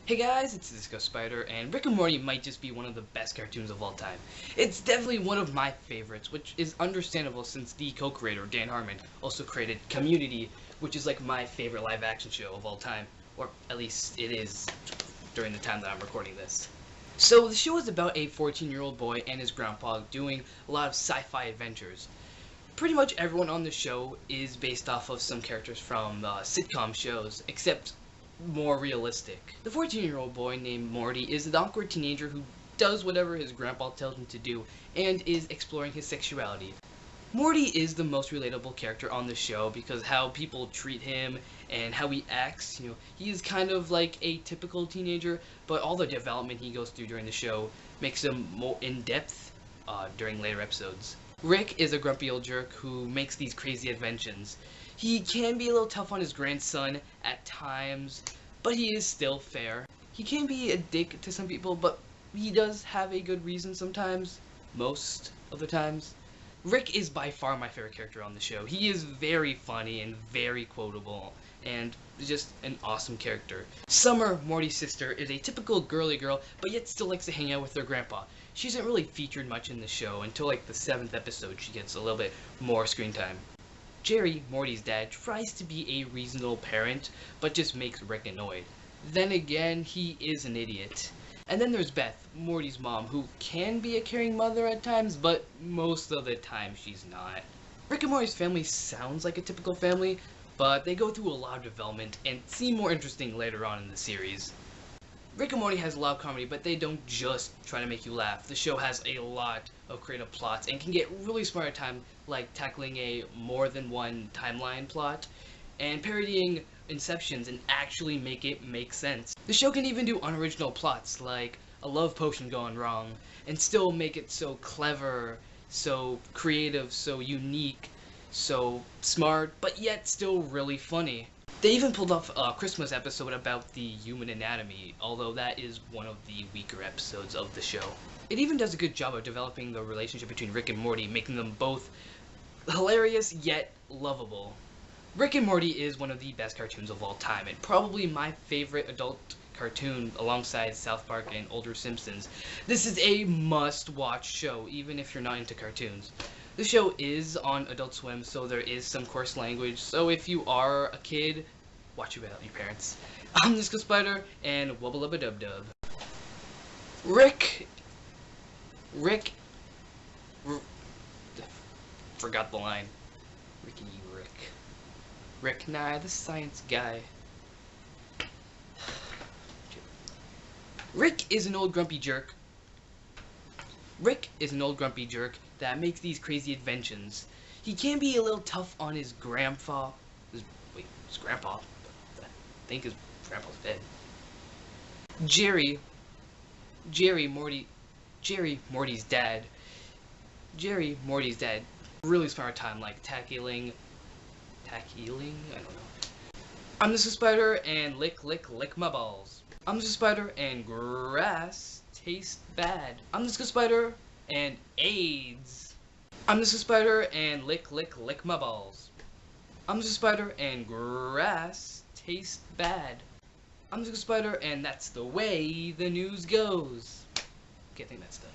Hey guys, it's Disco Spider, and Rick and Morty might just be one of the best cartoons of all time. It's definitely one of my favorites, which is understandable since the co-creator, Dan Harmon, also created Community, which is like my favorite live-action show of all time, or at least it is during the time that I'm recording this. So the show is about a 14-year-old boy and his grandpa doing a lot of sci-fi adventures. Pretty much everyone on the show is based off of some characters from sitcom shows, except more realistic. The 14-year-old boy named Morty is an awkward teenager who does whatever his grandpa tells him to do and is exploring his sexuality. Morty is the most relatable character on the show because how people treat him and how he acts, he is kind of like a typical teenager, but all the development he goes through during the show makes him more in-depth during later episodes. Rick is a grumpy old jerk who makes these crazy inventions. He can be a little tough on his grandson at times, but he is still fair. He can be a dick to some people, but he does have a good reason sometimes, most of the times. Rick is by far my favorite character on the show. He is very funny and very quotable, and just an awesome character. Summer, Morty's sister, is a typical girly girl, but yet still likes to hang out with her grandpa. She isn't really featured much in the show until like the 7th episode she gets a little bit more screen time. Jerry, Morty's dad, tries to be a reasonable parent, but just makes Rick annoyed. Then again, he is an idiot. And then there's Beth, Morty's mom, who can be a caring mother at times, but most of the time she's not. Rick and Morty's family sounds like a typical family, but they go through a lot of development and seem more interesting later on in the series. Rick and Morty has a lot of comedy, but they don't just try to make you laugh. The show has a lot of creative plots and can get really smart at times, like tackling a more than one timeline plot and parodying Inceptions and actually make it make sense. The show can even do unoriginal plots like a love potion gone wrong and still make it so clever, so creative, so unique, so smart, but yet still really funny. They even pulled off a Christmas episode about the human anatomy, although that is one of the weaker episodes of the show. It even does a good job of developing the relationship between Rick and Morty, making them both hilarious yet lovable. Rick and Morty is one of the best cartoons of all time, and probably my favorite adult cartoon alongside South Park and older Simpsons. This is a must-watch show, even if you're not into cartoons. The show is on Adult Swim, so there is some coarse language, so if you are a kid, watch it without your parents. I'm Disco Spider, and wubba lubba dub dub. Forgot the line. Ricky Rick. Rick Nye, the science guy. Rick is an old grumpy jerk. Rick is an old grumpy jerk that makes these crazy inventions. He can be a little tough on his grandpa. His grandpa. I think his grandpa's dead. Jerry, Morty's dad. Morty's dad. Really smart time, like tackling? I don't know. I'm Mr. Spider, and lick my balls. I'm Mr. Spider, and grass tastes bad. I'm Mr. Spider, and AIDS. I'm Mr. Spider, and lick my balls. I'm Mr. Spider, and grass tastes bad. I'm Mr. Spider, and that's the way the news goes. Okay, I think that's done.